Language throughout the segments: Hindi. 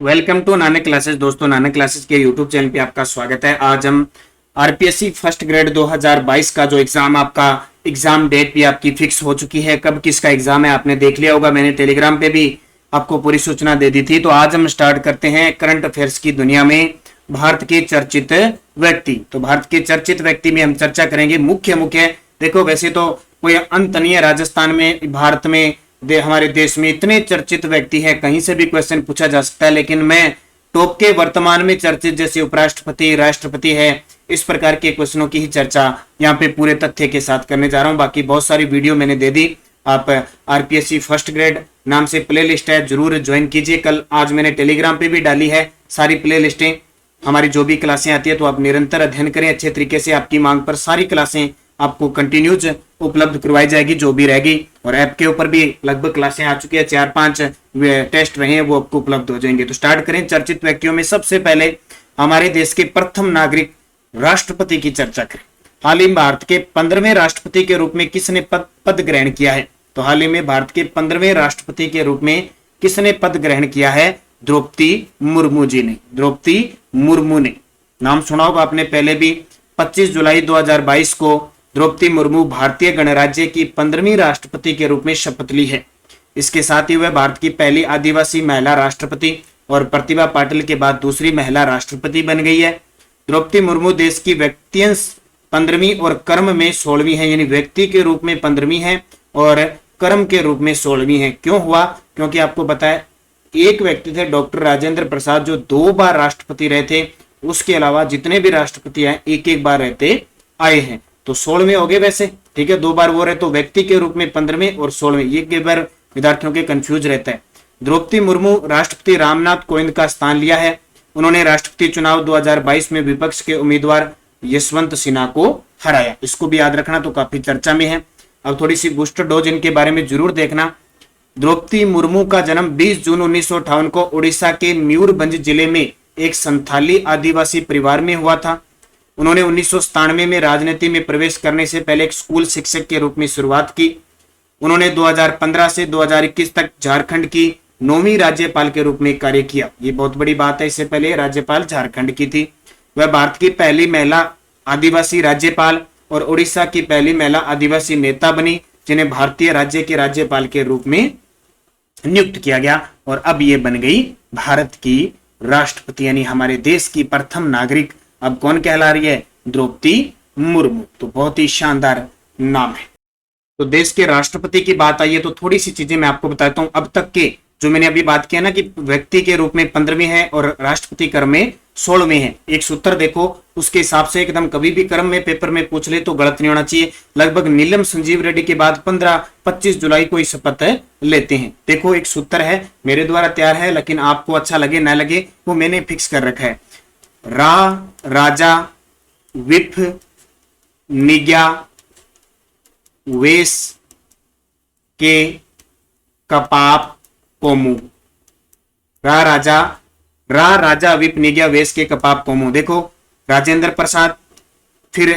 Welcome to Nanak classes. दोस्तों, नानक क्लासेस के यूट्यूब चैनल पे आपका स्वागत है। आज हम आरपीएससी फर्स्ट ग्रेड 2022 का जो एग्जाम आपका एग्जाम डेट भी आपकी फिक्स हो चुकी है। कब किसका एग्जाम है आपने देख लिया होगा, मैंने टेलीग्राम पे भी आपको पूरी सूचना दे दी थी। तो आज हम स्टार्ट करते हैं करंट अफेयर्स की दुनिया में भारत के चर्चित व्यक्ति। तो भारत के चर्चित व्यक्ति में हम चर्चा करेंगे मुख्य देखो, वैसे तो कोई अंत नहीं है राजस्थान में, भारत में, हमारे देश में इतने चर्चित व्यक्ति हैं, कहीं से भी क्वेश्चन पूछा जा सकता है। लेकिन मैं टॉप के वर्तमान में चर्चित जैसे उपराष्ट्रपति, राष्ट्रपति है, इस प्रकार के क्वेश्चनों की ही चर्चा यहाँ पे पूरे तथ्य के साथ करने जा रहा हूँ। बाकी बहुत सारी वीडियो मैंने दे दी। आप आरपीएससी फर्स्ट ग्रेड नाम से प्ले लिस्ट है, जरूर ज्वाइन कीजिए। कल आज मैंने टेलीग्राम पे भी डाली है सारी प्ले लिस्टें, हमारी जो भी क्लासें आती है। तो आप निरंतर अध्ययन करें अच्छे तरीके से, आपकी मांग पर सारी क्लासें आपको कंटिन्यूज उपलब्ध करवाई जाएगी जो भी रहेगी। और ऐप के ऊपर भी लगभग क्लासें आ चुकी है, 4-5 टेस्ट रहे हैं वो आपको उपलब्ध हो जाएंगे। तो स्टार्ट करें चर्चित व्यक्तियों में। सबसे पहले हमारे देश के प्रथम नागरिक राष्ट्रपति की चर्चा करें। हाल ही में भारत के 15वें राष्ट्रपति के रूप में किसने पद ग्रहण किया है? तो हाल ही में भारत के 15वें राष्ट्रपति के रूप में किसने पद ग्रहण किया है? द्रौपदी मुर्मू जी ने। द्रौपदी मुर्मू ने नाम सुना होगा आपने पहले भी। 25 जुलाई 2022 को द्रौपदी मुर्मू भारतीय गणराज्य की 15वीं राष्ट्रपति के रूप में शपथ ली है। इसके साथ ही वह भारत की पहली आदिवासी महिला राष्ट्रपति और प्रतिभा पाटिल के बाद दूसरी महिला राष्ट्रपति बन गई है। द्रौपदी मुर्मू देश की व्यक्तियंश 15वीं और कर्म में 16वीं है, यानी व्यक्ति के रूप में 15वीं है और कर्म के रूप में 16वीं है। क्यों हुआ? क्योंकि आपको बताया एक व्यक्ति थे डॉक्टर राजेंद्र प्रसाद जो 2 बार राष्ट्रपति रहे थे, उसके अलावा जितने भी राष्ट्रपति आए एक एक बार रहते आए हैं। तो 16वें हो गए वैसे, ठीक है, 2 बार वो रहे तो व्यक्ति के रूप में 15वें और 16वें, ये कई बार विद्यार्थियों के कंफ्यूज रहता है। द्रौपदी मुर्मू राष्ट्रपति रामनाथ कोविंद का स्थान लिया है। उन्होंने राष्ट्रपति चुनाव 2022 में विपक्ष के उम्मीदवार यशवंत सिन्हा को हराया। इसको भी याद रखना, तो काफी चर्चा में है। अब थोड़ी सी बूस्टर डोज इनके बारे में जरूर देखना। द्रौपदी मुर्मू का जन्म 20 जून 1958 को उड़ीसा के मयूरभंज जिले में एक संथाली आदिवासी परिवार में हुआ था। उन्होंने 1997 में राजनीति में प्रवेश करने से पहले एक स्कूल शिक्षक के रूप में शुरुआत की। उन्होंने 2015 से 2021 तक झारखंड की 9वीं राज्यपाल के रूप में कार्य किया। ये बहुत बड़ी बात है, इससे पहले राज्यपाल झारखंड की थी। वह भारत की पहली महिला आदिवासी राज्यपाल और उड़ीसा की पहली महिला आदिवासी नेता बनी जिन्हें भारतीय राज्य के राज्यपाल के रूप में नियुक्त किया गया। और अब ये बन गई भारत की राष्ट्रपति, यानी हमारे देश की प्रथम नागरिक। अब कौन कहला रही है? द्रौपदी मुर्मू। तो बहुत ही शानदार नाम है। तो देश के राष्ट्रपति की बात आई है तो थोड़ी सी चीजें मैं आपको बताता हूं। अब तक के जो मैंने अभी बात किया ना कि व्यक्ति के रूप में 15वीं है और राष्ट्रपति क्रम में 16वीं है, एक सूत्र देखो उसके हिसाब से एकदम कभी भी क्रम में पेपर में पूछ ले तो गलत नहीं होना चाहिए। लगभग नीलम संजीव रेड्डी के बाद 15-25 जुलाई को शपथ लेते हैं। देखो एक सूत्र है मेरे द्वारा तैयार है, लेकिन आपको अच्छा लगे ना लगे वो मैंने फिक्स कर रखा है। राजा विप निज्ञा वेश के कपाप कोमू। राजा विप निज्ञा वेश के कपाप कोमू। देखो राजेंद्र प्रसाद, फिर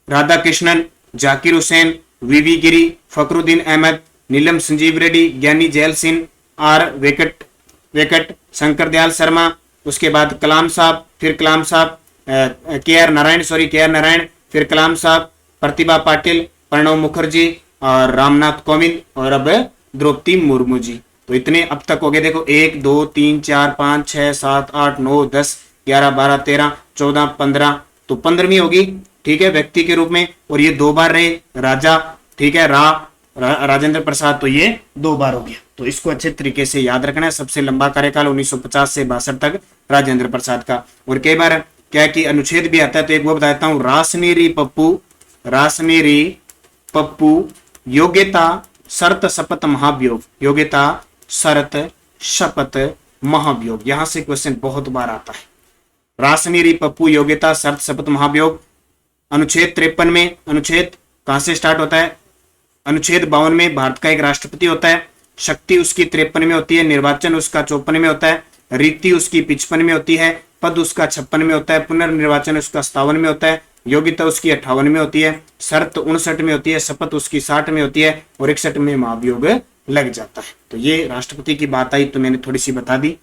राधा कृष्णन, जाकिर हुसैन, वीवी गिरी, फखरुद्दीन अहमद, नीलम संजीव रेड्डी, ज्ञानी जैल सिंह, आर वेकट, शंकर दयाल शर्मा, उसके बाद कलाम साहब, फिर कलाम साहब, के आर नारायण, फिर कलाम साहब, प्रतिभा पाटिल, प्रणब मुखर्जी और रामनाथ कोविंद और अब द्रौपदी मुर्मू जी। तो इतने अब तक हो गए। देखो 1 2 3 4 5 6 7 8 9 10 11 12 13 14 15, तो 15वीं होगी, ठीक है, व्यक्ति के रूप में। और ये 2 बार रहे राजा, ठीक है, राजेंद्र प्रसाद, तो ये 2 बार हो गया। तो इसको अच्छे तरीके से याद रखना है। सबसे लंबा कार्यकाल 1950 से 62 तक राजेंद्र प्रसाद का। और कई बार क्या कि अनुच्छेद भी आता है, तो एक वो बताता हूं। रासनेरी पप्पू योग्यता शर्त शपथ महाभियोग। योग्यता शर्त शपथ महाभियोग, यहां से क्वेश्चन बहुत बार आता है। रासनेरी पप्पू योग्यता शर्त शपथ महाभियोग। अनुच्छेद 53 में, अनुच्छेद कहां से स्टार्ट होता है? अनुच्छेद 52 में भारत का एक राष्ट्रपति होता है। शक्ति उसकी 53 में होती है, निर्वाचन उसका 54 में होता है, रीति उसकी 55 में होती है, पद उसका 56 में होता है, पुनर्निर्वाचन उसका 57 में होता है, योग्यता उसकी 58 में होती है, शर्त 59 में होती है, शपथ उसकी 60 में होती है और 61 में महाभियोग लग जाता है। तो ये राष्ट्रपति की बात आई तो मैंने थोड़ी सी बता दी।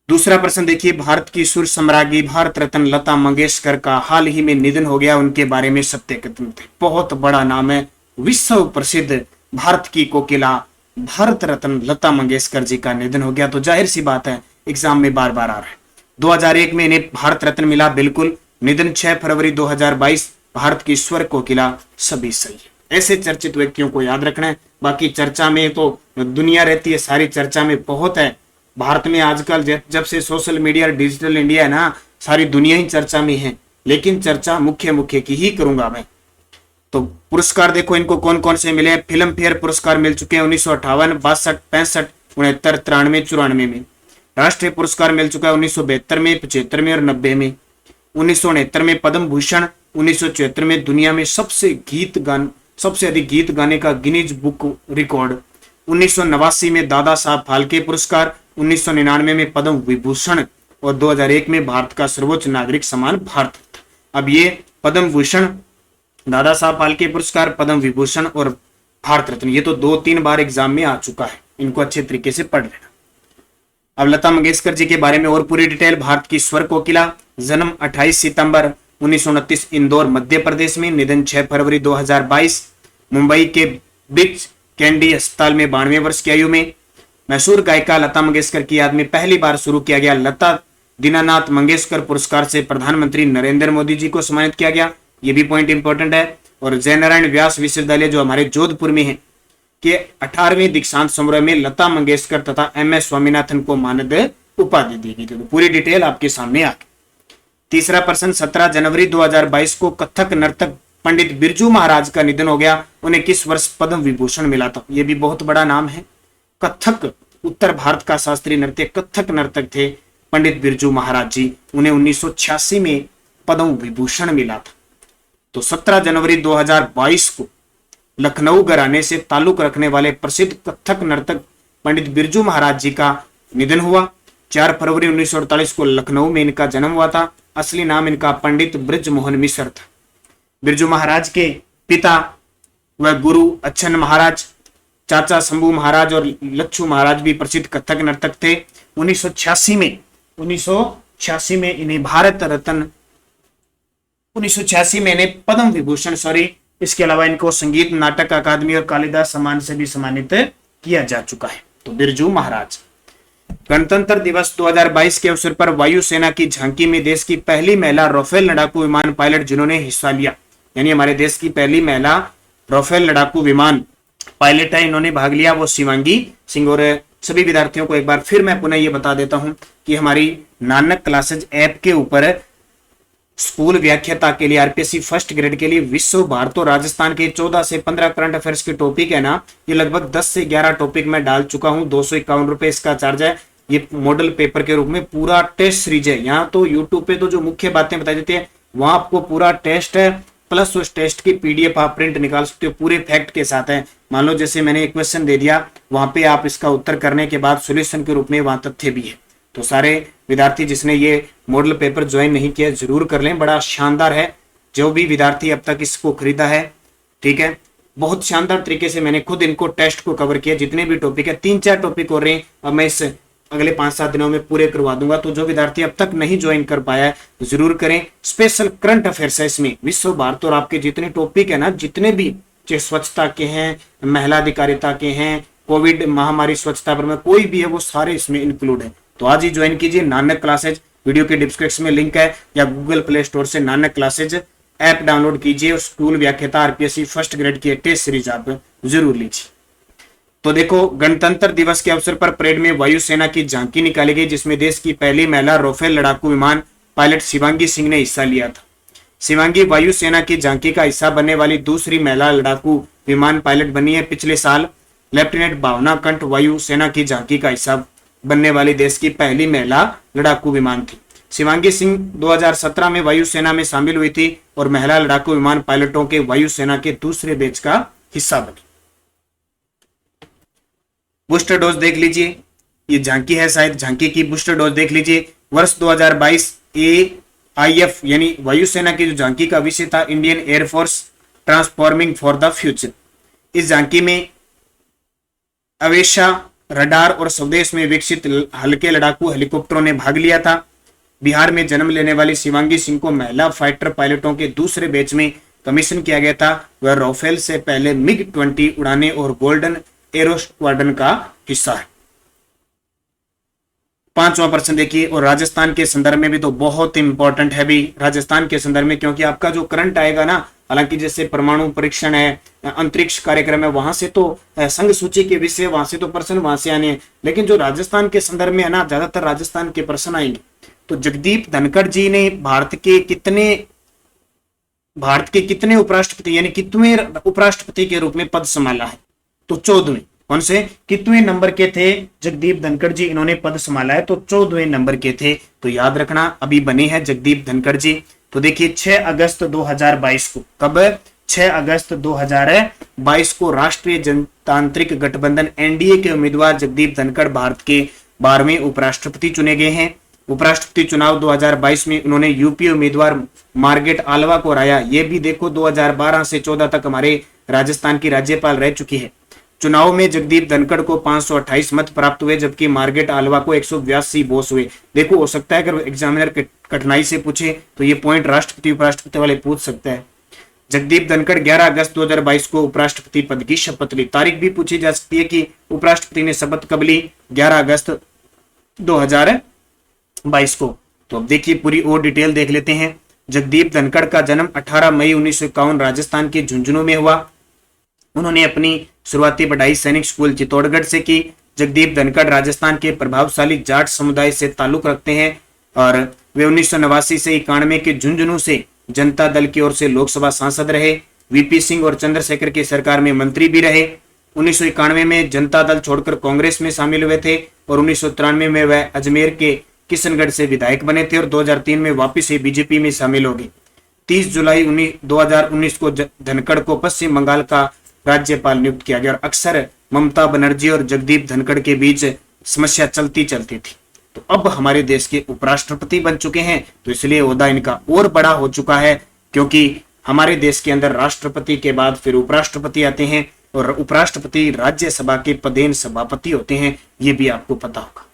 दूसरा प्रश्न देखिए, भारत की सुर सम्राज्ञी भारत रत्न लता मंगेशकर का हाल ही में निधन हो गया, उनके बारे में सत्य कथन थे। बहुत बड़ा नाम है, विश्व प्रसिद्ध भारत की कोकिला भारत रत्न लता मंगेशकर जी का निधन हो गया। तो जाहिर सी बात है एग्जाम में बार बार आ रहा है। 2001 में इन्हें भारत रत्न मिला, बिल्कुल। निधन 6 फरवरी 2022, भारत की स्वर कोकिला, सभी सही है। ऐसे चर्चित व्यक्तियों को याद रखना है। बाकी चर्चा में तो दुनिया रहती है, सारी चर्चा में बहुत है। भारत में आजकल जब से सोशल मीडिया डिजिटल इंडिया है ना, सारी दुनिया ही चर्चा में है, लेकिन चर्चा मुख्य मुख्य की ही करूंगा मैं। तो पुरस्कार देखो इनको कौन कौन से मिले हैं। फिल्म फेयर पुरस्कार मिल चुके हैं 1958, 62, 65, 69, 93, 94 में। राष्ट्रीय पुरस्कार मिल चुका है 1972 में, 75 में और 90 में। 1969 में पद्म भूषण, 1974 में दुनिया में सबसे अधिक गीत गाने का गिनीज बुक रिकॉर्ड। 1989 में दादा साहब फाल्के पुरस्कार, 1999 में पद्म विभूषण और 2001 में भारत का सर्वोच्च नागरिक सम्मान भारत रत्न। अब ये पद्म भूषण, दादा साहब फाल्के पुरस्कार, पद्म विभूषण और भारत रत्न, ये तो 2-3 बार एग्जाम में आ चुका है। इनको अच्छे तरीके से पढ़ लेना। अब लता मंगेशकर जी के बारे में और पूरी डिटेल। भारत की स्वर कोकिला, जन्म 28 सितंबर 1929 इंदौर मध्य प्रदेश में, निधन 6 फरवरी 2022 मुंबई के ब्रिच कैंडी अस्पताल में 92 वर्ष की आयु में। मशहूर गायिका लता मंगेशकर की याद में पहली बार शुरू किया गया लता दीनानाथ मंगेशकर पुरस्कार से प्रधानमंत्री नरेंद्र मोदी जी को सम्मानित किया गया। ये भी पॉइंट इंपॉर्टेंट है। और जयनारायण व्यास विश्वविद्यालय जो हमारे जोधपुर में है के 18वें दीक्षांत समारोह में लता मंगेशकर तथा MS स्वामीनाथन को मानद उपाधि दी गई थी। तो पूरी डिटेल आपके सामने आ गई। तीसरा प्रश्न, 17 जनवरी 2022 को कथक नर्तक पंडित बिरजू महाराज का निधन हो गया। उन्हें किस वर्ष पद्म विभूषण मिला था? यह भी बहुत बड़ा नाम है। कथक उत्तर भारत का शास्त्रीय नृत्य कथक नर्तक थे पंडित बिरजू महाराज जी। उन्हें 1986 में पद्म विभूषण मिला था। तो 17 जनवरी 2022 को लखनऊ घराने से ताल्लुक रखने वाले प्रसिद्ध कथक नर्तक पंडित बिरजू महाराज जी का निधन हुआ। 4 फरवरी 1948 को लखनऊ में इनका जन्म हुआ था। असली नाम इनका पंडित ब्रजमोहन मिश्र था। बिरजू महाराज के पिता व गुरु अच्छन महाराज, चाचा शंभू महाराज और लच्छू महाराज भी प्रसिद्ध कथक नर्तक थे। 1986 में इन्हें भारत रत्न, 1986 में इन्हें पद्म विभूषण इसके अलावा इनको संगीत नाटक अकादमी और कालिदास सम्मान से भी सम्मानित किया जा चुका है। तो बिरजू महाराज। गणतंत्र दिवस 2022 के अवसर पर वायुसेना की झांकी में देश की पहली महिला राफेल लड़ाकू विमान पायलट जिन्होंने हिस्सा लिया, यानी हमारे देश की पहली महिला राफेल लड़ाकू विमान पायलट है, इन्होंने भाग लिया, वो शिवांगी सिंह। और सभी विद्यार्थियों को एक बार फिर मैं पुनः ये बता देता हूं कि हमारी नानक क्लासेज ऐप के ऊपर स्कूल व्याख्याता के लिए आरपीएससी फर्स्ट ग्रेड के लिए विश्व, भारत और राजस्थान के 14 से 15 करंट अफेयर्स के टॉपिक है ना, ये लगभग 10 से 11 टॉपिक मैं डाल चुका हूं। 251 रुपए इसका चार्ज है। ये मॉडल पेपर के रूप में पूरा टेस्ट सीरीज है। यहाँ तो यूट्यूब पे तो जो मुख्य बातें बताई जाती है वहां आपको पूरा टेस्ट है, प्लस उस टेस्ट की PDF आप प्रिंट निकाल सकते हो, पूरे फैक्ट के साथ है। मान लो जैसे मैंने एक क्वेश्चन दे दिया, वहां पे आप इसका उत्तर करने के बाद सोल्यूशन के रूप में वहां तथ्य भी है। तो सारे विद्यार्थी जिसने ये मॉडल पेपर ज्वाइन नहीं किया जरूर कर लें, बड़ा शानदार है। जो भी विद्यार्थी अब तक इसको खरीदा है, ठीक है, बहुत शानदार तरीके से मैंने खुद इनको टेस्ट को कवर किया। जितने भी टॉपिक है, 3-4 टॉपिक हो रहे हैं, अब मैं इस अगले 5-7 दिनों में पूरे करवा दूंगा। तो जो विद्यार्थी अब तक नहीं ज्वाइन कर पाया है जरूर करें। स्पेशल करंट अफेयर्स है इसमें, विश्व, भारत और आपके जितने टॉपिक है ना, जितने भी चाहे स्वच्छता के हैं, महिला अधिकारिता के हैं, कोविड महामारी स्वच्छता पर में कोई भी है, वो सारे इसमें इंक्लूड है। तो आज ही ज्वाइन कीजिए नानक क्लासेज। वीडियो के डिस्क्रिप्शन में लिंक है, या गूगल प्ले स्टोर से नानक क्लासेज ऐप डाउनलोड कीजिए और स्कूल व्याख्याता आरपीएससी फर्स्ट ग्रेड की टेस्ट सीरीज आप जरूर लीजिए। तो देखो, गणतंत्र दिवस के अवसर पर परेड में वायुसेना की झांकी निकाली गई, जिसमें देश की पहली महिला राफेल लड़ाकू विमान पायलट शिवांगी सिंह ने हिस्सा लिया था। शिवांगी वायुसेना की झांकी का हिस्सा बनने वाली दूसरी महिला लड़ाकू विमान पायलट बनी है। पिछले साल लेफ्टिनेंट भावना कंठ वायुसेना की झांकी का हिस्सा बनने वाली देश की पहली महिला लड़ाकू विमान थी। शिवांगी सिंह 2017 में वायुसेना में शामिल हुई थी और महिला लड़ाकू विमान पायलटों के वायुसेना के दूसरे बैच का हिस्सा बनी। बूस्टर डोज देख लीजिए, ये झांकी है, शायद झांकी की बूस्टर डोज देख लीजिए। वर्ष 2022 AIF यानी वायुसेना की जो झांकी का विषय था, Indian air force transforming for the future. इस झांकी में अवेशा रडार और स्वदेश में विकसित हल्के लड़ाकू हेलीकॉप्टरों ने भाग लिया था। बिहार में जन्म लेने वाली शिवांगी सिंह को महिला फाइटर पायलटों के दूसरे बैच में कमीशन किया गया था। वह राफेल से पहले मिग-20 उड़ाने और गोल्डन एरो स्क्वाड्रन का हिस्सा है। 5वां प्रश्न देखिए, और राजस्थान के संदर्भ में भी तो बहुत इंपॉर्टेंट है भी राजस्थान के संदर्भ में, क्योंकि आपका जो करंट आएगा ना, हालांकि जैसे परमाणु परीक्षण है, अंतरिक्ष कार्यक्रम है, वहां से तो संघ सूची के विषय, वहां से तो प्रश्न वहां से आने हैं, लेकिन जो राजस्थान के संदर्भ में है ना, ज्यादातर राजस्थान के प्रश्न आएंगे। तो जगदीप धनखड़ जी ने भारत के कितने उपराष्ट्रपति यानी कितवें उपराष्ट्रपति के रूप में पद संभाला है? तो 14वें। कौन से कितवें नंबर के थे जगदीप धनखड़ जी, इन्होंने पद संभाला है? तो 14वें नंबर के थे। तो याद रखना, अभी बने हैं जगदीप धनखड़ जी। तो देखिए 6 अगस्त 2022 को, कब? 6 अगस्त 2022 को राष्ट्रीय जनतांत्रिक गठबंधन एनडीए के उम्मीदवार जगदीप धनखड़ भारत के 12वें उपराष्ट्रपति चुने गए हैं। उपराष्ट्रपति चुनाव 2022 में उन्होंने यूपी उम्मीदवार मार्गरेट आल्वा को हराया। ये भी देखो 2012 से 14 तक हमारे राजस्थान की राज्यपाल रह चुकी है। चुनाव में जगदीप धनखड़ को 528 मत प्राप्त हुए, जबकि मार्गरेट आल्वा को 182 वोट हुए। देखो, हो सकता है अगर एग्जामिनर कठिनाई से पूछे तो ये पॉइंट राष्ट्रपति उपराष्ट्रपति वाले पूछ सकता है। जगदीप धनखड़ 11 अगस्त 2022 को उपराष्ट्रपति पद की शपथ ली। तारीख भी पूछी जा सकती है कि उपराष्ट्रपति ने शपथ कब ली? 11 अगस्त 2022 को। तो अब देखिए पूरी और डिटेल देख लेते हैं। जगदीप धनखड़ का जन्म 18 मई 1951 राजस्थान के झुंझुनू में हुआ। उन्होंने अपनी शुरुआती पढ़ाई सैनिक स्कूल चित्तौड़गढ़ से की। जगदीप धनखड़ राजस्थान के प्रभावशाली जाट समुदाय से ताल्लुक रखते हैं और वे 1989 से 91 के झुंझुनू से जनता दल की ओर से लोकसभा सांसद रहे। वीपी सिंह और चंद्रशेखर की सरकार में मंत्री भी रहे। 1991 में जनता दल छोड़कर कांग्रेस में शामिल हुए थे और 1993 में वह अजमेर के किशनगढ़ से विधायक बने थे और 2003 में वापस से बीजेपी में शामिल हो गए। 30 जुलाई 2019 को धनखड़ को पश्चिम बंगाल का राज्यपाल नियुक्त किया गया और अक्सर ममता बनर्जी और जगदीप धनखड़ के बीच समस्या चलती थी। तो अब हमारे देश के उपराष्ट्रपति बन चुके हैं, तो इसलिए ओहदा इनका और बड़ा हो चुका है, क्योंकि हमारे देश के अंदर राष्ट्रपति के बाद फिर उपराष्ट्रपति आते हैं और उपराष्ट्रपति राज्यसभा के पदेन सभापति होते हैं, ये भी आपको पता होगा।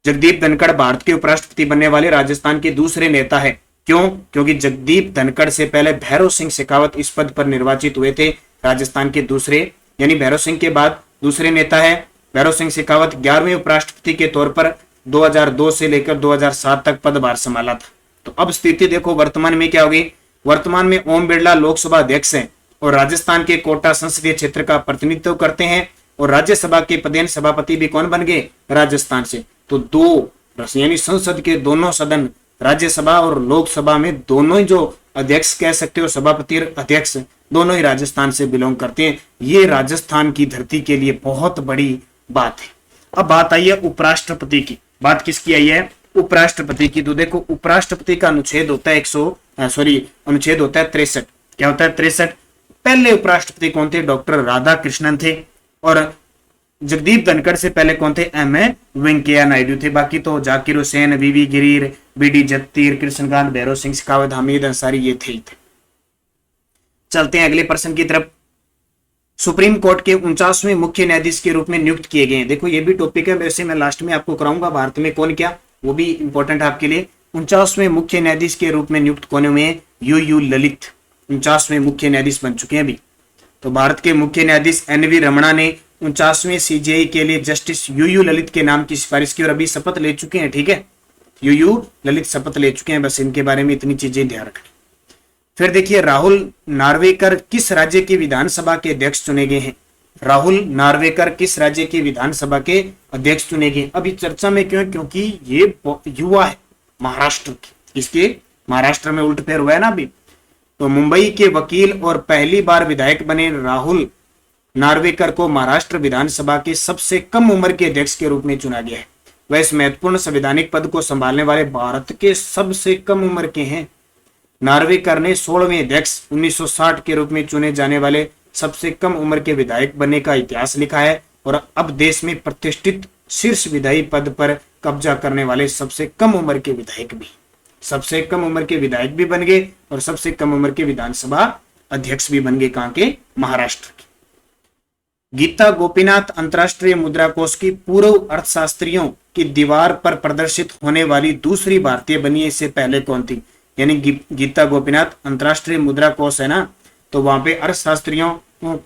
जगदीप धनखड़ भारत के उपराष्ट्रपति बनने वाले राजस्थान के दूसरे नेता है। क्यों? क्योंकि जगदीप धनखड़ से पहले भैरव सिंह शेखावत इस पद पर निर्वाचित हुए थे। राजस्थान के दूसरे, यानी भैरव सिंह के बाद दूसरे नेता है। भैरव सिंह शेखावत 11वें उपराष्ट्रपति के तौर पर 2002 से लेकर 2007 तक पदभार संभाला था। तो अब स्थिति देखो वर्तमान में क्या होगी। वर्तमान में ओम बिरला लोकसभा अध्यक्ष हैं और राजस्थान के कोटा संसदीय क्षेत्र का प्रतिनिधित्व करते हैं और राज्यसभा के पदेन सभापति भी कौन बन गए? राजस्थान से। तो दो यानी संसद के दोनों सदन, राज्यसभा और लोकसभा में दोनों ही जो अध्यक्ष कह सकते हो, सभापति और अध्यक्ष, दोनों ही राजस्थान से बिलोंग करते हैं। ये राजस्थान की धरती के लिए बहुत बड़ी बात है। अब बात आई है उपराष्ट्रपति की। बात किसकी आई है? उपराष्ट्रपति की। तो देखो उपराष्ट्रपति का अनुच्छेद होता है अनुच्छेद होता है 63। क्या होता है? 63। पहले उपराष्ट्रपति कौन थे? डॉक्टर राधा कृष्णन थे और जगदीप धनखड़ से पहले कौन थे? एम ए वेंकैया नायडू थे। बाकी तो जाकिर हुसैन, वीवी गिरीर, बीडी जत्तीर, कृष्णकांत, भैरव सिंह शेखावत, हामिद अंसारी, ये थे। चलते हैं अगले प्रश्न की तरफ। सुप्रीम कोर्ट के 49वें मुख्य न्यायाधीश के रूप में नियुक्त किए गए हैं। देखो ये भी टॉपिक है, वैसे मैं लास्ट में आपको कराऊंगा भारत में कौन क्या, वो भी इंपॉर्टेंट है आपके लिए। 49वें मुख्य न्यायाधीश के रूप में नियुक्त कौन हुए हैं? यू ललित 49वें मुख्य न्यायाधीश बन चुके हैं अभी। तो भारत के मुख्य न्यायाधीश एनवी रमणा ने 49वें सीजेआई के लिए जस्टिस यू ललित के नाम की सिफारिश की और अभी शपथ ले चुके हैं। ठीक है, यू ललित शपथ ले चुके हैं। बस इनके बारे में इतनी चीजें ध्यान रखनी। फिर देखिए राहुल नार्वेकर किस राज्य की विधानसभा के अध्यक्ष चुने गए हैं? राहुल नार्वेकर किस राज्य की विधानसभा के अध्यक्ष चुने गए? अभी चर्चा में क्यों? क्योंकि ये युवा है महाराष्ट्र की। इसके महाराष्ट्र में उल्टफेर हुआ है ना अभी। तो मुंबई के वकील और पहली बार विधायक बने राहुल नार्वेकर को महाराष्ट्र विधानसभा के सबसे कम उम्र के अध्यक्ष के रूप में चुना गया है। वह इस महत्वपूर्ण संवैधानिक पद को संभालने वाले भारत के सबसे कम उम्र के हैं। नार्वेकर ने 16वें अध्यक्ष 1960 के रूप में चुने जाने वाले सबसे कम उम्र के विधायक बनने का इतिहास लिखा है और अब देश में प्रतिष्ठित शीर्ष विधायी पद पर कब्जा करने वाले सबसे कम उम्र के विधायक भी, सबसे कम उम्र के विधायक भी बन गए और सबसे कम उम्र के विधानसभा अध्यक्ष भी बन गए। कहां के? महाराष्ट्र के। गीता गोपीनाथ अंतर्राष्ट्रीय मुद्रा कोष की पूर्व अर्थशास्त्रियों की दीवार पर प्रदर्शित होने वाली दूसरी भारतीय बनी है, इससे पहले कौन थी? यानी गीता गोपीनाथ अंतर्राष्ट्रीय मुद्रा कोष है ना, तो वहां पे अर्थशास्त्रियों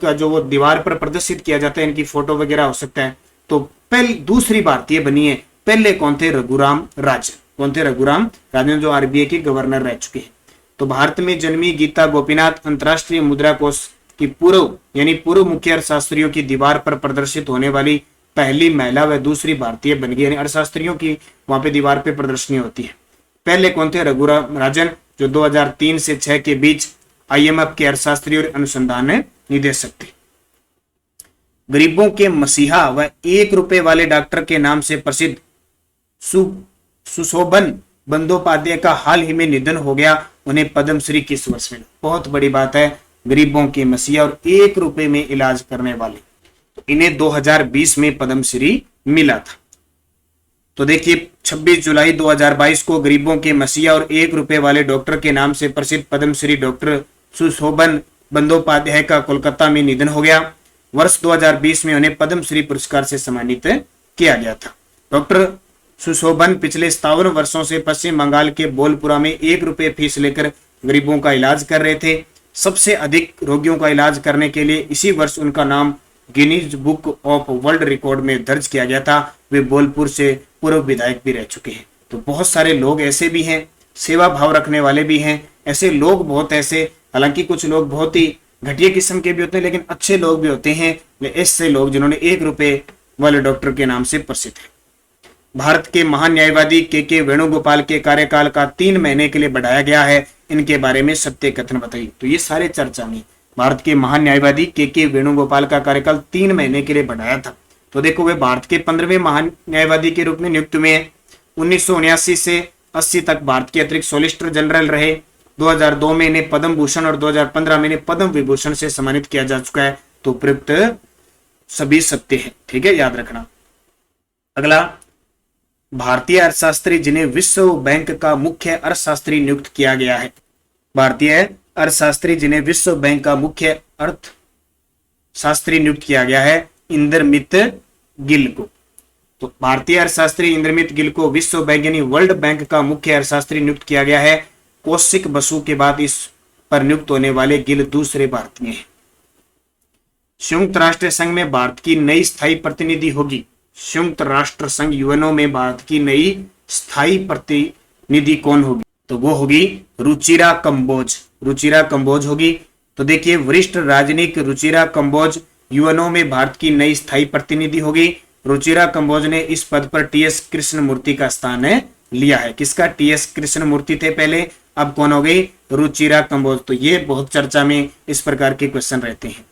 का जो वो दीवार पर प्रदर्शित किया जाता है, इनकी फोटो वगैरह हो सकता है, तो पहले दूसरी भारतीय बनी है। पहले कौन थे? रघुराम राजन। कौन थे? रघुराम राजन, जो आरबीआई के गवर्नर रह चुके हैं। तो भारत में जन्मी गीता गोपीनाथ अंतर्राष्ट्रीय मुद्रा कोष की पूर्व मुख्य अर्थशास्त्रियों की दीवार पर प्रदर्शित होने वाली पहली महिला व दूसरी भारतीय बन गई। यानी अर्थशास्त्रियों की वहां पे दीवार पे प्रदर्शनी होती है। पहले कौन थे? रघुराम राजन, जो 2003 से 6 के बीच आईएमएफ के अर्थशास्त्री और अनुसंधान निदेशक थे। गरीबों के मसीहा व 1 रुपए वाले डॉक्टर के नाम से प्रसिद्ध सुशोभन बंदोपाध्याय का हाल ही में निधन हो गया। उन्हें पद्मश्री किस वर्ष मिला? बहुत बड़ी बात है, गरीबों के मसीहा और 1 रुपए में इलाज करने वाले, तो इन्हें 2020 में पद्मश्री मिला था। तो देखिए 26 जुलाई 2022 को गरीबों के मसीहा और 1 रुपए वाले डॉक्टर के नाम से प्रसिद्ध पद्मश्री डॉक्टर सुशोभन बंदोपाध्याय का कोलकाता में निधन हो गया। वर्ष 2020 में उन्हें पद्मश्री पुरस्कार से सम्मानित किया गया था। डॉक्टर सुशोभन पिछले 57 वर्षों से पश्चिम बंगाल के बोलपुरा में 1 रुपए फीस लेकर गरीबों का इलाज कर रहे थे। सबसे अधिक रोगियों का इलाज करने के लिए इसी वर्ष उनका नाम Guinness book of world record में दर्ज किया गया था। वे बोलपुर से पूर्व विधायक भी रह चुके हैं। तो बहुत सारे लोग ऐसे भी हैं, सेवा भाव रखने वाले भी हैं, ऐसे लोग बहुत ऐसे, हालांकि कुछ लोग बहुत ही घटिया किस्म के भी होते हैं, लेकिन अच्छे लोग भी होते हैं। ऐसे लोग जिन्होंने 1 रुपए वाले डॉक्टर के नाम से प्रसिद्ध है। भारत के महान न्यायवादी के वेणुगोपाल के कार्यकाल का 3 महीने के लिए बढ़ाया गया है। इनके बारे में सत्य कथन बताइए। तो ये सारे चर्चा में भारत के महान न्यायवादी के वेणुगोपाल का कार्यकाल 3 महीने के लिए बढ़ाया था। तो देखो वे भारत के 15वें महान न्यायवादी के रूप में नियुक्त हुए हैं। 1979 से 80 तक भारत के अतिरिक्त सॉलिसिटर जनरल रहे। 2002 में इन्हें पद्म भूषण और 2015 में इन्हें पद्म विभूषण से सम्मानित किया जा चुका है। तो उपयुक्त सभी सत्य है, ठीक है, याद रखना। अगला, भारतीय अर्थशास्त्री जिन्हें विश्व बैंक का मुख्य अर्थशास्त्री नियुक्त किया गया है। भारतीय अर्थशास्त्री जिन्हें विश्व बैंक का मुख्य अर्थशास्त्री नियुक्त किया गया है, इंद्रमित गिल को। तो भारतीय अर्थशास्त्री इंद्रमित गिल को विश्व बैंक यानी वर्ल्ड बैंक का मुख्य अर्थशास्त्री नियुक्त किया गया है। कौशिक बसु के बाद इस पर नियुक्त होने वाले गिल दूसरे भारतीय हैं। संयुक्त राष्ट्र संघ में भारत की नई स्थायी प्रतिनिधि होगी। संयुक्त राष्ट्र संघ यूएनओ में भारत की नई स्थायी प्रतिनिधि कौन होगी? तो वो होगी रुचिरा कंबोज। रुचिरा कंबोज होगी। तो देखिए वरिष्ठ राजनीतिक रुचिरा कंबोज यूएनओ में भारत की नई स्थायी प्रतिनिधि होगी। रुचिरा कंबोज ने इस पद पर टीएस कृष्णमूर्ति का स्थान लिया है। किसका? टीएस कृष्णमूर्ति थे पहले, अब कौन हो गई? रुचिरा कंबोज। तो ये बहुत चर्चा में इस प्रकार के क्वेश्चन रहते हैं।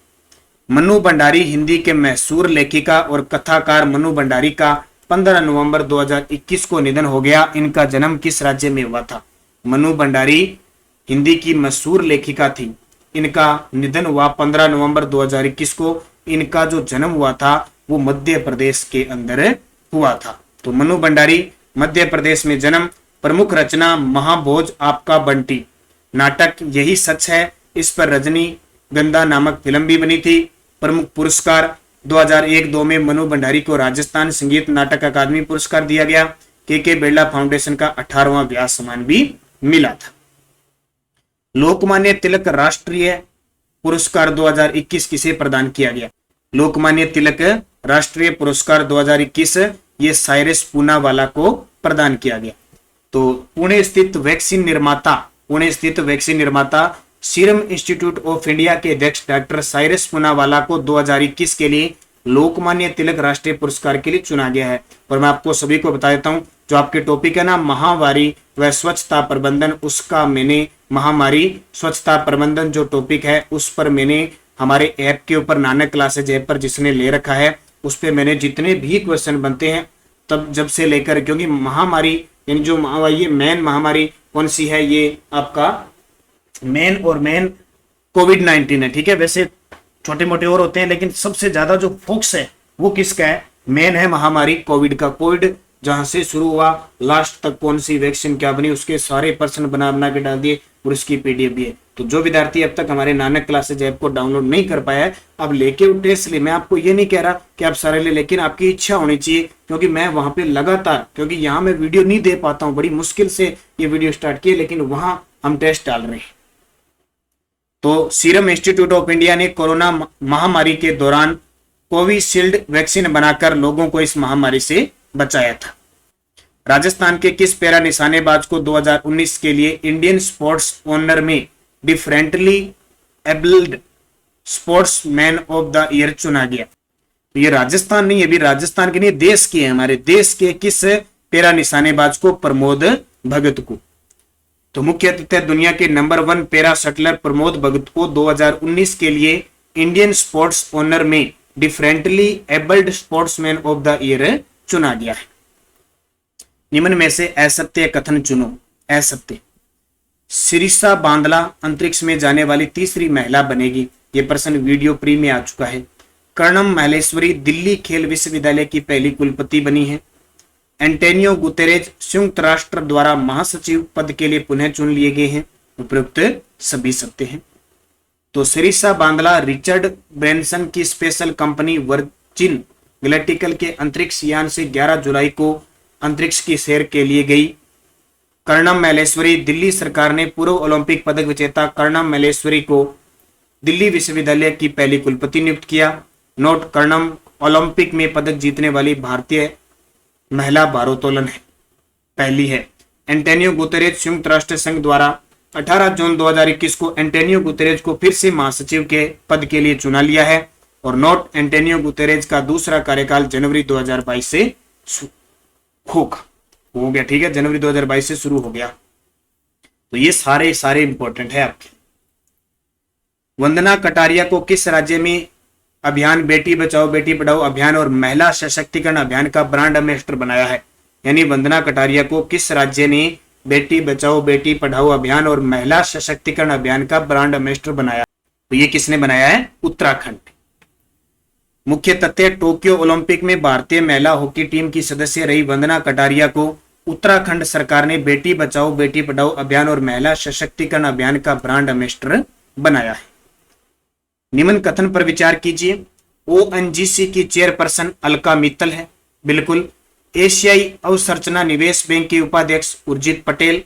मनु भंडारी हिंदी के मशहूर लेखिका और कथाकार मनु भंडारी का 15 नवंबर 2021 को निधन हो गया। इनका जन्म किस राज्य में हुआ था? मनु भंडारी हिंदी की मशहूर लेखिका थी। इनका निधन हुआ 15 नवंबर 2021 को। इनका जो जन्म हुआ था वो मध्य प्रदेश के अंदर हुआ था। तो मनु भंडारी मध्य प्रदेश में जन्म। प्रमुख रचना महाभोज आपका बंटी, नाटक यही सच है, इस पर रजनीगंधा नामक फिल्म भी बनी थी। प्रमुख पुरस्कार 2001-2 में मनु भंडारी को राजस्थान संगीत नाटक अकादमी पुरस्कार दिया गया। के बिरला फाउंडेशन का 18वां व्यास सम्मान भी मिला था। लोकमान्य तिलक राष्ट्रीय पुरस्कार 2021 किसे प्रदान किया गया? लोकमान्य तिलक राष्ट्रीय पुरस्कार 2021 ये साइरस पूनावाला को प्रदान किया गया। तो पुणे स्थित वैक्सीन निर्माता सीरम इंस्टीट्यूट ऑफ इंडिया के अध्यक्ष डॉक्टर साइरस पूनावाला को 2021 के लिए लोकमान्य तिलक राष्ट्रीय पुरस्कार के लिए चुना गया है। और मैं आपको सभी को बता देता हूं, जो आपके टॉपिक है ना महामारी व स्वच्छता प्रबंधन, उसका मैंने महामारी स्वच्छता प्रबंधन जो टॉपिक है उस पर मैंने हमारे ऐप के ऊपर नानक क्लासेज ऐप पर जिसने ले रखा है उस पर मैंने जितने भी क्वेश्चन बनते हैं तब जब से लेकर, क्योंकि महामारी यानी जो ये मेन महामारी कौन सी है, ये आपका मेन कोविड-19 है, ठीक है। वैसे छोटे मोटे और होते हैं लेकिन सबसे ज्यादा जो फोकस है वो किसका है? मेन है महामारी कोविड का। कोविड जहां से शुरू हुआ लास्ट तक कौन सी वैक्सीन क्या बनी उसके सारे पर्सन बना के डाल दिए। और उसकी पीडीएफ भी है। तो जो विद्यार्थी अब तक हमारे नानक क्लासेज ऐप को डाउनलोड नहीं कर पाया है, अब लेके उठे। इसलिए मैं आपको ये नहीं कह रहा कि आप सारे ले, लेकिन आपकी इच्छा होनी चाहिए, क्योंकि मैं वहां पे लगातार, क्योंकि यहाँ मैं वीडियो नहीं दे पाता हूँ, बड़ी मुश्किल से ये वीडियो स्टार्ट किए, लेकिन वहां हम टेस्ट डाल रहे हैं। तो सीरम इंस्टीट्यूट ऑफ इंडिया ने कोरोना महामारी के दौरान कोविशील्ड वैक्सीन बनाकर लोगों को इस महामारी से बचाया था। राजस्थान के किस पैरा निशानेबाज को 2019 के लिए इंडियन स्पोर्ट्स ऑनर में differently abled sportsman of the year चुना गया? तो ये राजस्थान नहीं है, अभी राजस्थान के नहीं, देश के, हमारे देश के किस पैरा निशानेबाज को? प्रमोद भगत को। तो मुख्य अतिथि दुनिया के number 1 para shuttler Pramod Bhagat को 2019 के लिए इंडियन स्पोर्ट्स ऑनर में differently abled sportsman of the year चुना गया है। निम्न में से असत्य कथन चुनो। असत्य, सिरिसा बांदला अंतरिक्ष में जाने वाली तीसरी महिला बनेगी। यह प्रश्न वीडियो प्री में आ चुका है। कर्णम महिलेश्वरी दिल्ली खेल विश्वविद्यालय की पहली कुलपति बनी है। एंटोनियो गुतेरेज संयुक्त राष्ट्र द्वारा महासचिव पद के लिए पुनः चुन लिए गए हैं। उपयुक्त सभी सत्य हैं। तो सिरिसा बांदला रिचर्ड ब्रैनसन की स्पेशल कंपनी वर्जिन गैलेक्टिकल के अंतरिक्ष यान से 11 जुलाई को अंतरिक्ष की सैर के लिए गई। कर्णम महिलेश्वरी, दिल्ली सरकार ने पूर्व ओलंपिक पदक विजेता कर्णम महिलेश्वरी को दिल्ली विश्वविद्यालय की पहली कुलपति नियुक्त किया। नोट, कर्णम ओलंपिक में पदक जीतने वाली भारतीय महिला भारोत्तोलन है, पहली है। एंटोनियो गुतेरेज संयुक्त राष्ट्र संघ द्वारा 18 जून 2021 को एंटोनियो गुतेरेज को फिर से महासचिव के पद के लिए चुना लिया है। और नोट, एंटोनियो गुतेरेज का दूसरा कार्यकाल जनवरी 2022 से हो गया। ठीक है, जनवरी 2022 से शुरू हो गया। तो ये सारे इंपॉर्टेंट है आपके। वंदना कटारिया को किस राज्य में अभियान बेटी बचाओ बेटी पढ़ाओ अभियान और महिला सशक्तिकरण अभियान का ब्रांड एम्बेसडर बनाया है? यानी वंदना कटारिया को किस राज्य ने बेटी बचाओ बेटी पढ़ाओ अभियान और महिला सशक्तिकरण अभियान का ब्रांड एम्बेसडर बनाया? तो ये किसने बनाया है? उत्तराखंड। मुख्य तथ्य, टोक्यो ओलंपिक में भारतीय महिला हॉकी टीम की सदस्य रही वंदना कटारिया को उत्तराखंड सरकार ने बेटी बचाओ बेटी पढ़ाओ अभियान और महिला सशक्तिकरण अभियान का ब्रांड एम्बेसडर बनाया है। निम्न कथन पर विचार कीजिए। ओएनजीसी की चेयरपर्सन अलका मित्तल है, बिल्कुल। एशियाई अवसंरचना निवेश बैंक के उपाध्यक्ष उर्जित पटेल।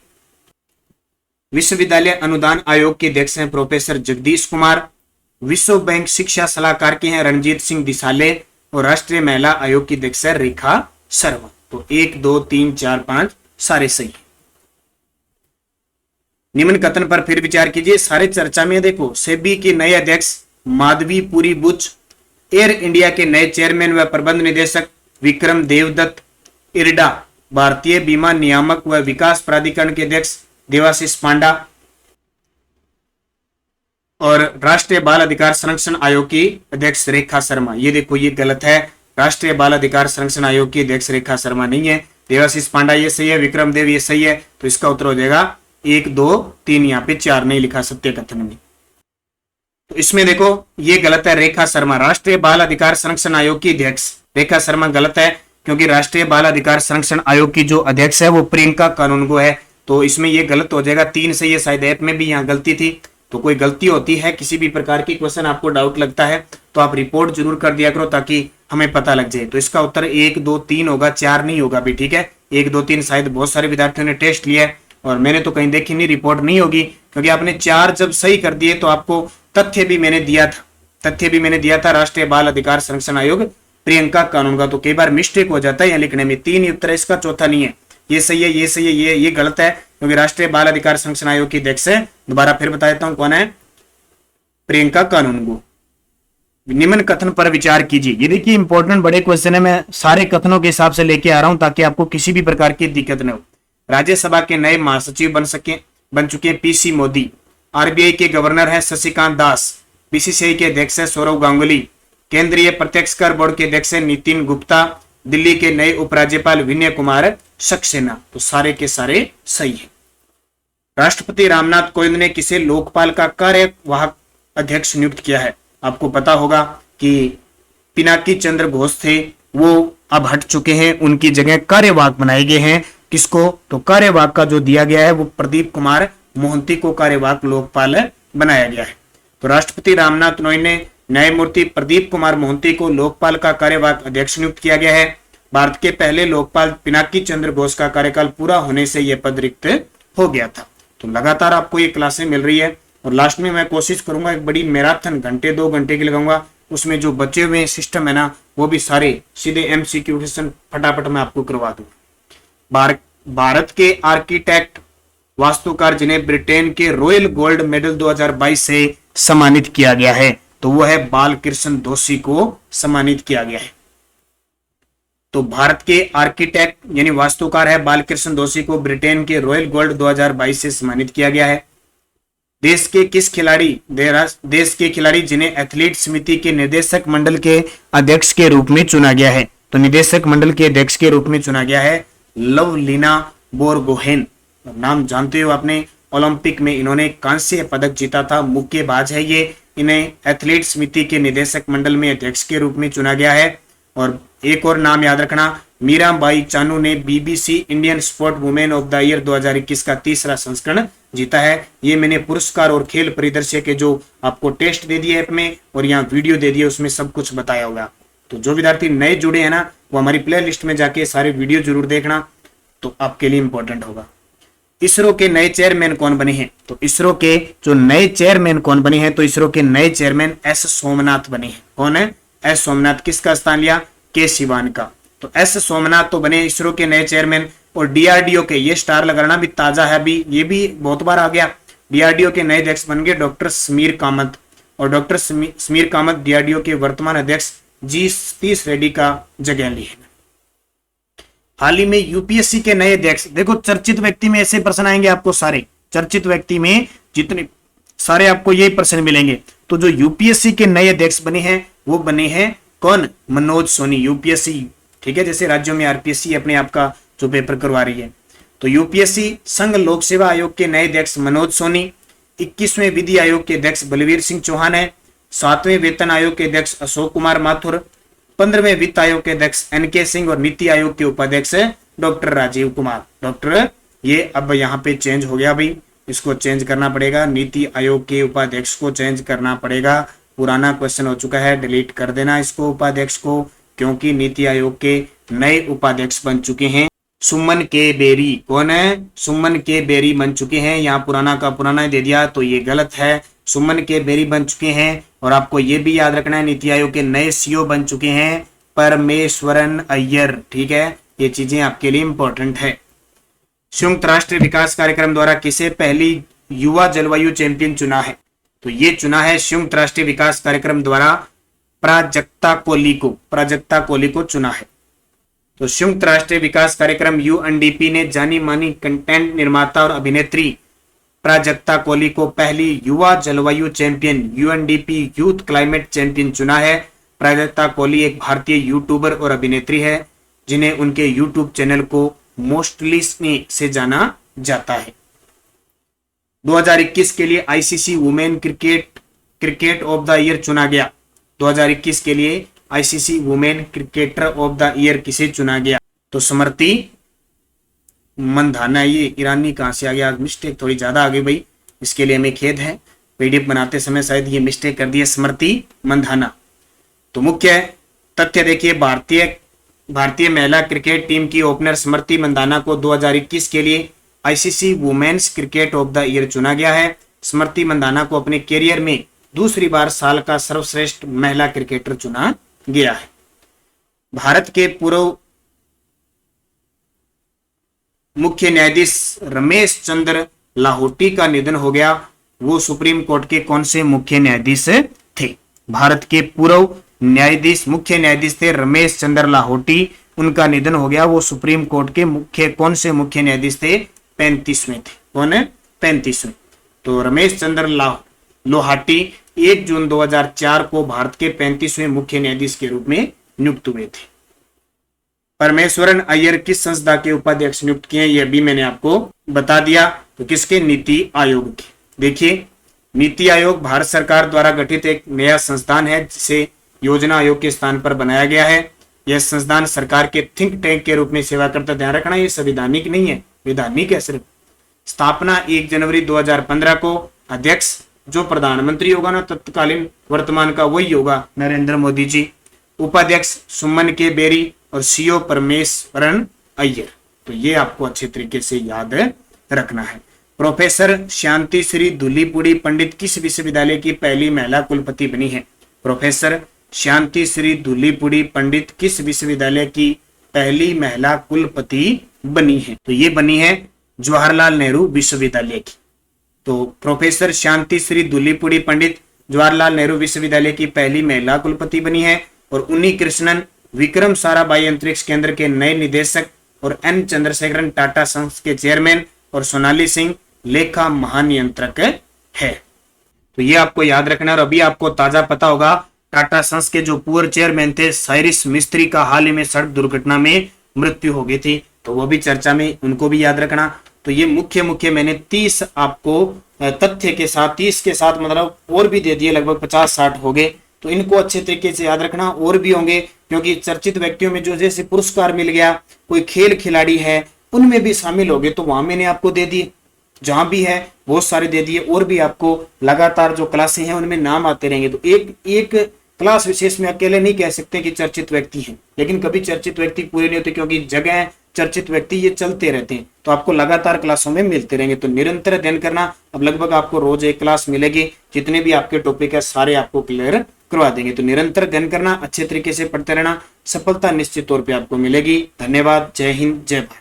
विश्वविद्यालय अनुदान आयोग के अध्यक्ष हैं प्रोफेसर जगदीश कुमार। विश्व बैंक शिक्षा सलाहकार के हैं रणजीत सिंह दिसाले। और राष्ट्रीय महिला आयोग की अध्यक्ष है रेखा शर्मा। तो 1 2 3 4 5 सारे सही। निम्न कथन पर फिर विचार कीजिए। सारे चर्चा में देखो, सेबी के नए अध्यक्ष माधवी पुरी बुच, एयर इंडिया के नए चेयरमैन व प्रबंध निदेशक विक्रम देवदत्त, इरडा भारतीय बीमा नियामक व विकास प्राधिकरण के अध्यक्ष देवाशीष पांडा और राष्ट्रीय बाल अधिकार संरक्षण आयोग की अध्यक्ष रेखा शर्मा। ये देखो, ये गलत है। राष्ट्रीय बाल अधिकार संरक्षण आयोग की अध्यक्ष रेखा शर्मा नहीं है, देवाशीष पांडा ये सही है, विक्रम देव ये सही है। तो इसका उत्तर हो जाएगा 1 2 3, यहाँ पे 4 नहीं लिखा सत्य कथन में। तो इसमें देखो ये गलत है, रेखा शर्मा राष्ट्रीय बाल अधिकार संरक्षण आयोग की अध्यक्ष रेखा शर्मा गलत है, क्योंकि राष्ट्रीय बाल अधिकार संरक्षण आयोग की जो अध्यक्ष है वो प्रियंका कानूनगो है। तो इसमें ये गलत हो जाएगा। 3 से ये शायद ऐप में भी यहाँ गलती थी। तो कोई गलती होती है, किसी भी प्रकार की क्वेश्चन आपको डाउट लगता है तो आप रिपोर्ट जरूर कर दिया करो ताकि हमें पता लग जाए। तो इसका उत्तर 1 2 3 होगा, 4 नहीं होगा भी। ठीक है, 1 2 3 शायद बहुत सारे विद्यार्थियों ने टेस्ट लिया है और मैंने तो कहीं देखी नहीं, रिपोर्ट नहीं होगी, क्योंकि आपने 4 जब सही कर दिए तो आपको तथ्य भी मैंने दिया था राष्ट्रीय बाल अधिकार संरक्षण आयोग प्रियंका कानूनगो। तो कई बार मिस्टेक हो जाता है यहाँ लिखने में। 3 ही उत्तर है, इसका चौथा नहीं है। ये सही है, ये सही है, ये गलत है, क्योंकि राष्ट्रीय बाल अधिकार संरक्षण आयोग की अध्यक्ष है, दोबारा फिर बता देता हूं कौन है, प्रियंका कानूनगो। निम्न कथन पर विचार कीजिए। ये देखिए इंपॉर्टेंट बड़े क्वेश्चन है, मैं सारे कथनों के हिसाब से लेके आ रहा हूं ताकि आपको किसी भी प्रकार की दिक्कत न हो। राज्यसभा के नए महासचिव बन चुके हैं पीसी मोदी। आरबीआई के गवर्नर है शशिकांत दास। बीसीसीआई के अध्यक्ष है सौरव गांगुली। केंद्रीय प्रत्यक्ष कर बोर्ड के अध्यक्ष है नितिन गुप्ता। दिल्ली के नए उपराज्यपाल विनय कुमार सक्सेना। तो सारे के सारे सही है। राष्ट्रपति रामनाथ कोविंद ने किसे लोकपाल का कार्यवाहक अध्यक्ष नियुक्त किया है? आपको पता होगा कि पिनाकी चंद्र घोष थे, वो अब हट चुके हैं, उनकी जगह कार्यवाहक बनाए गए हैं। किसको? तो कार्यवाहक का जो दिया गया है वो प्रदीप कुमार मोहंती को कार्यवाहक लोकपाल बनाया गया है। तो राष्ट्रपति रामनाथ कोविंद ने न्यायमूर्ति प्रदीप कुमार मोहंती को लोकपाल का कार्यवाहक अध्यक्ष नियुक्त किया गया है। भारत के पहले लोकपाल पिनाकी चंद्र घोष का कार्यकाल पूरा होने से यह पद रिक्त हो गया था। तो लगातार आपको ये क्लासें मिल रही है और लास्ट में मैं कोशिश करूंगा एक बड़ी मैराथन घंटे 2 घंटे की लगाऊंगा, उसमें जो बचे हुए सिस्टम है ना वो भी सारे सीधे MCQ क्वेश्चन फटाफट मैं आपको करवा दूंगा। भारत के आर्किटेक्ट वास्तुकार जिन्हें ब्रिटेन के रॉयल गोल्ड मेडल 2022 से सम्मानित किया गया है, तो वो है बालकृष्ण दोषी को सम्मानित किया गया है। तो भारत के आर्किटेक्ट यानी वास्तुकार है बालकृष्ण दोषी को ब्रिटेन के रॉयल गोल्ड 2022 से सम्मानित किया गया है। देश के खिलाड़ी जिन्हें एथलीट समिति के निदेशक मंडल के अध्यक्ष के रूप में चुना गया है, तो निदेशक मंडल के अध्यक्ष के रूप में चुना गया है लवलीना बोरगोहेन। नाम जानते हो आपने, ओलंपिक में इन्होंने कांस्य पदक जीता था, मुक्केबाज है ये। इन्हें एथलीट समिति के निदेशक मंडल में अध्यक्ष के रूप में चुना गया है। और एक और नाम याद रखना, मीराबाई चानू ने BBC Indian sport women of the year 2021 का 3रा संस्करण जीता है। ये मैंने पुरस्कार और खेल परिदृश्य के जो आपको टेस्ट दे दिए ऐप में और यहाँ वीडियो दे दिए उसमें सब कुछ बताया होगा। तो जो विद्यार्थी नए जुड़े हैं ना वो हमारी प्ले लिस्ट में जाके सारे वीडियो जरूर देखना, तो आपके लिए इंपॉर्टेंट होगा। इसरो के नए चेयरमैन कौन बने हैं, तो इसरो के जो नए चेयरमैन कौन बने हैं, तो इसरो के नए चेयरमैन S सोमनाथ बने हैं। कौन है? S सोमनाथ। किसका स्थान लिया? के सिवान का। तो S सोमनाथ तो बने इसरो के नए चेयरमैन। और DRDO के, ये स्टार लगाना भी ताजा है, अभी ये भी बहुत बार आ गया। DRDO के नए अध्यक्ष बन गए डॉक्टर समीर कामत। और डॉक्टर समीर कामत DRDO के वर्तमान अध्यक्ष G सतीश रेड्डी का जगह ली है। हाल ही में UPSC के नए अध्यक्ष, देखो चर्चित व्यक्ति में ऐसे प्रश्न आएंगे आपको सारे, चर्चित व्यक्ति में जितने सारे आपको यही प्रश्न मिलेंगे। तो जो UPSC के नए अध्यक्ष बने हैं वो बने हैं कौन? मनोज सोनी। UPSC, ठीक है, जैसे राज्यों में RPSC अपने आप का जो पेपर करवा रही है। तो UPSC संघ लोक सेवा आयोग के नए अध्यक्ष मनोज सोनी। 21वें विधि आयोग के अध्यक्ष बलवीर सिंह चौहान है। 7वें वेतन आयोग के अध्यक्ष अशोक कुमार माथुर। 15वें वित्त आयोग के अध्यक्ष NK सिंह और नीति आयोग के उपाध्यक्ष डॉक्टर राजीव कुमार। डॉक्टर, ये अब यहाँ पे चेंज हो गया भाई, इसको चेंज करना पड़ेगा। नीति आयोग के उपाध्यक्ष को चेंज करना पड़ेगा। पुराना क्वेश्चन हो चुका है, डिलीट कर देना इसको, उपाध्यक्ष को, क्योंकि नीति आयोग के नए उपाध्यक्ष बन चुके हैं सुमन के बेरी। कौन है? सुमन के बेरी बन चुके हैं। यहाँ पुराना का पुराना दे दिया तो ये गलत है। सुमन के बेरी बन चुके हैं। और आपको ये भी याद रखना है नीति आयोग के नए CEO बन चुके हैं परमेश्वरन अय्यर। ठीक है, ये चीजें आपके लिए इंपॉर्टेंट है। संयुक्त राष्ट्र विकास कार्यक्रम द्वारा किसे पहली युवा जलवायु चैंपियन चुना है, तो ये चुना है संयुक्त राष्ट्रीय विकास कार्यक्रम द्वारा प्राजक्ता कोली को चुना है। तो संयुक्त राष्ट्रीय विकास कार्यक्रम UNDP ने जानी मानी कंटेंट निर्माता और अभिनेत्री प्राजक्ता कोली को पहली युवा जलवायु champion UNDP youth climate champion चुना है। प्राजक्ता कोली एक भारतीय यूट्यूबर और अभिनेत्री है जिन्हें उनके यूट्यूब चैनल को मोस्टली से जाना जाता है। 2021 के लिए ICC women cricket of the year चुना गया। 2021 के लिए ICC women cricketer of the year किसे चुना गया, तो स्मृति मंधाना। ये ईरानी कहां से आ गया, मिस्टेक थोड़ी ज्यादा आ गई भाई, इसके लिए हमें खेद है। PDF बनाते समय शायद ये मिस्टेक कर दी है, स्मृति मंधाना। तो मुख्य तथ्य देखिए, भारतीय महिला क्रिकेट टीम की ओपनर स्मृति मंधाना को 2021 के लिए ICC women's cricket of the year चुना गया है। स्मृति मंधाना को अपने कैरियर में दूसरी बार साल का सर्वश्रेष्ठ महिला क्रिकेटर चुना गया है। भारत के पूर्व मुख्य न्यायाधीश रमेश चंद्र लाहोटी का निधन हो गया। वो सुप्रीम कोर्ट के कौन से मुख्य न्यायाधीश थे? भारत के पूर्व मुख्य न्यायाधीश थे रमेश चंद्र लाहोटी, उनका निधन हो गया। वो सुप्रीम कोर्ट के कौन से मुख्य न्यायाधीश थे? 35वें थे। कौन है? 35वें। तो रमेश चंद्र लोहाटी 1 जून 2004 को भारत के 35वें मुख्य न्यायाधीश के रूप में नियुक्त हुए थे। परमेश्वरन अय्यर किस संस्था के उपाध्यक्ष नियुक्त किए, यह भी मैंने आपको बता दिया। तो किसके? नीति आयोग के। देखिए, नीति आयोग भारत सरकार द्वारा गठित एक नया संस्थान है जिसे योजना आयोग के स्थान पर बनाया गया है। यह संस्थान सरकार के थिंक टैंक के रूप में सेवा करता। ध्यान रखना, ये संवैधानिक नहीं है, वैधानिक है सिर्फ। स्थापना 1 जनवरी 2015 को। अध्यक्ष जो प्रधानमंत्री होगा ना तत्कालीन वर्तमान का वही होगा, नरेंद्र मोदी जी। उपाध्यक्ष सुमन के बेरी और सीओ परमेश्वरन अय्यर। तो ये आपको अच्छे तरीके से याद रखना है। प्रोफेसर शांति श्री धुलीपुड़ी पंडित किस विश्वविद्यालय की पहली महिला कुलपति बनी है? प्रोफेसर शांति श्री धुलीपुड़ी पंडित किस विश्वविद्यालय की पहली महिला कुलपति बनी है? तो ये बनी है जवाहरलाल नेहरू विश्वविद्यालय की। तो प्रोफेसर शांति श्री धुलीपुड़ी पंडित जवाहरलाल नेहरू विश्वविद्यालय की पहली महिला कुलपति बनी है। और उन्नी कृष्णन विक्रम साराभाई अंतरिक्ष केंद्र के नए निदेशक और एन चंद्रशेखरन टाटा संस के चेयरमैन और सोनाली सिंह लेखा महानियंत्रक है। तो ये आपको याद रखना। और अभी आपको ताजा पता होगा टाटा संस के जो पूर्व चेयरमैन थे साइरिस मिस्त्री का हाल ही में सड़क दुर्घटना में मृत्यु हो गई थी, तो वो भी चर्चा में, उनको भी याद रखना। तो ये मुख्य मैंने 30 आपको तथ्य के साथ 30 के साथ मतलब और भी दे दिए, लगभग 50-60 हो गए। तो इनको अच्छे तरीके से याद रखना। और भी होंगे क्योंकि चर्चित व्यक्तियों में जो जैसे पुरस्कार मिल गया, कोई खेल खिलाड़ी है, उनमें भी शामिल हो गए, तो वहां मैंने आपको दे दिए, जहां भी है बहुत सारे दे दिए। और भी आपको लगातार जो क्लासें हैं उनमें नाम आते रहेंगे। तो एक क्लास विशेष में अकेले नहीं कह सकते कि चर्चित व्यक्ति हैं, लेकिन कभी चर्चित व्यक्ति पूरे नहीं होते क्योंकि जगह चर्चित व्यक्ति ये चलते रहते हैं। तो आपको लगातार क्लासों में मिलते रहेंगे। तो निरंतर अध्ययन करना। अब लगभग आपको रोज एक क्लास मिलेगी, जितने भी आपके टॉपिक है सारे आपको क्लियर करवा देंगे। तो निरंतर अध्ययन करना, अच्छे तरीके से पढ़ते रहना, सफलता निश्चित तौर पे आपको मिलेगी। धन्यवाद। जय हिंद, जय भारत।